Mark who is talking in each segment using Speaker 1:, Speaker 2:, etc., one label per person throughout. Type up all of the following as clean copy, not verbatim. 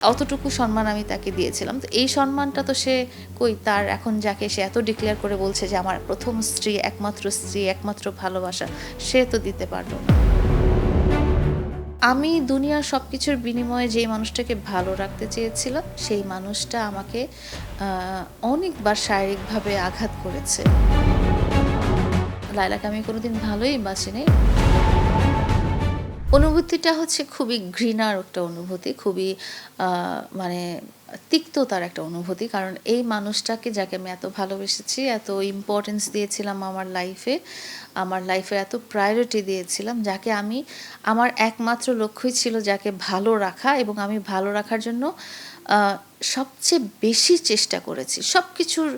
Speaker 1: অতটুকু সম্মান আমি তাকে দিয়েছিলাম। তো এই সম্মানটা তো সে কই তার এখন যাকে সে এত ডিক্লেয়ার করে বলছে যে আমার ১ম স্ত্রী, একমাত্র ভালোবাসা, সে তো দিতে পারল না। আমি দুনিয়ার সবকিছুর বিনিময়ে যেই মানুষটাকে ভালো রাখতে চেয়েছিলাম, সেই মানুষটা আমাকে আ অনেকবার শারীরিকভাবে আঘাত করেছে। লায়লাকে আমি কোনোদিন ভালোই বাসিনি। অনুভূতিটা হচ্ছে খুবই ঘৃণার একটা অনুভূতি। খুবই আ মানে তিক্ততার একটা অনুভূতি। কারণ এই মানুষটাকে যাকে আমি এত ভালোবেসেছি, এত ইম্পোর্টেন্স দিয়েছিলাম আমার লাইফে এত প্রায়োরিটি দিয়েছিলাম, যাকে আমি আমার একমাত্র লক্ষ্যই ছিল যাকে ভালো রাখা এবং আমি ভালো রাখার জন্য আ সবচেয়ে বেশি চেষ্টা করেছি। সবকিছুর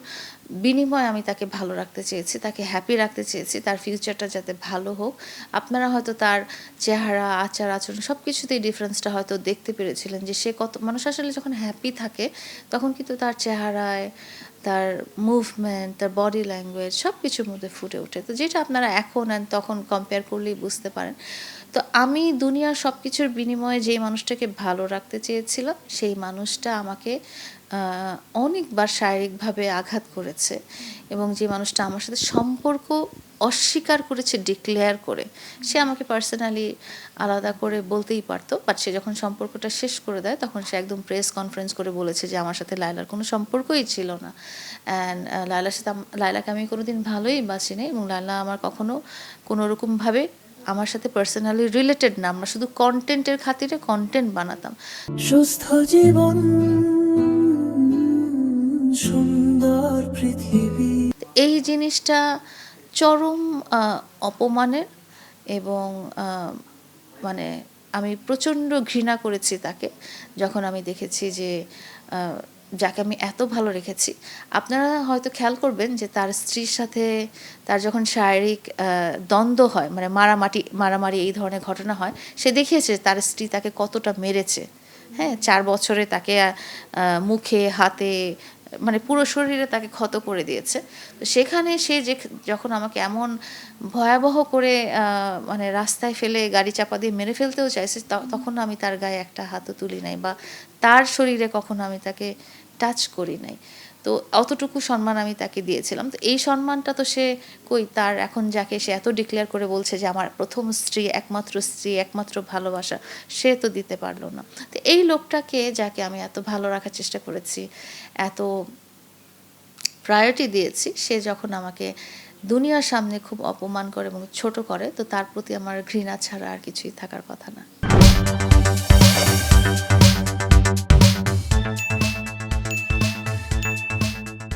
Speaker 1: বিনিময়ে আমি তাকে ভালো রাখতে চেয়েছি, তাকে হ্যাপি রাখতে চেয়েছি, তার ফিউচারটা যাতে ভালো হোক। আপনারা হয়তো তার চেহারা, আচার-আচরণ সবকিছুতেই ডিফারেন্সটা হয়তো দেখতে পেরেছিলেন যে সে কত মানুষ আসলে যখন হ্যাপি থাকে তখন কিন্তু তার চেহারায়, তার মুভমেন্ট, তার বডি ল্যাঙ্গুয়েজ সবকিছুর মধ্যে ফুটে ওঠে। তো যেটা আপনারা এখন অ্যান্ড তখন কম্পেয়ার করলেই বুঝতে পারেন। তো আমি দুনিয়ার সবকিছুর বিনিময়ে যেই মানুষটাকে ভালো রাখতে চেয়েছিলাম, সেই মানুষটা আমাকে আ অনেকবার শারীরিকভাবে আঘাত করেছে এবং যে মানুষটা আমার সাথে সম্পর্ক অস্বীকার করেছে ডিক্লেয়ার করে। সে আমাকে পার্সোনালি আলাদা করে বলতেই পারত। বাট সে যখন সম্পর্কটা শেষ করে দেয়, তখন সে একদম প্রেস কনফারেন্স করে বলেছে যে, আমার সাথে লায়লার কোনো সম্পর্কই ছিল না। অ্যান্ড লায়লাকে আমি কোনোদিন ভালোই বাসিনি এবং লায়লা আমার কখনো কোনোরকমভাবে আমার সাথে পার্সোনালি রিলেটেড না। আমরা শুধু কনটেন্টের খাতিরে কনটেন্ট বানাতাম।
Speaker 2: সুস্থ জীবন, সুন্দর পৃথিবী।
Speaker 1: এই জিনিসটা চরম আ অপমানের এবং মানে আমি প্রচণ্ড ঘৃণা করেছি তাকে। যখন আমি দেখেছি যে আ যাকে আমি এত ভালো রেখেছি। আপনারা হয়তো খেয়াল করবেন যে তার স্ত্রীর সাথে তার যখন শারীরিক দ্বন্দ্ব হয়, মানে মারামারি এই ধরনের ঘটনা হয়, সে দেখিয়েছে তার স্ত্রী তাকে কতটা মেরেছে। হ্যাঁ? ৪ বছরে তাকে মুখে, হাতে মানে পুরো শরীরে তাকে ক্ষত করে দিয়েছে। তো সেখানে সে যখন আমাকে এমন ভয়াবহ করে মানে রাস্তায় ফেলে গাড়ি চাপা দিয়ে মেরে ফেলতেও চাইছে, তখন আমি তার গায়ে একটা হাতও তুলি নাই বা তার শরীরে কখনো আমি তাকে টাচ করি নাই। তো অতটুকু সম্মান আমি তাকে দিয়েছিলাম। তো এই সম্মানটা তো সে কই তার এখন যাকে সে এত ডিক্লেয়ার করে বলছে যে আমার ১ম স্ত্রী, একমাত্র ভালোবাসা, সে তো দিতে পারল না। তো এই লোকটাকে যাকে আমি এত ভালো রাখার চেষ্টা করেছি, এত প্রায়োরিটি দিয়েছি, সে যখন আমাকে দুনিয়ার সামনে খুব অপমান করে এবং ছোট করে, তো তার প্রতি আমার ঘৃণা ছাড়া আর কিছুই থাকার কথা না।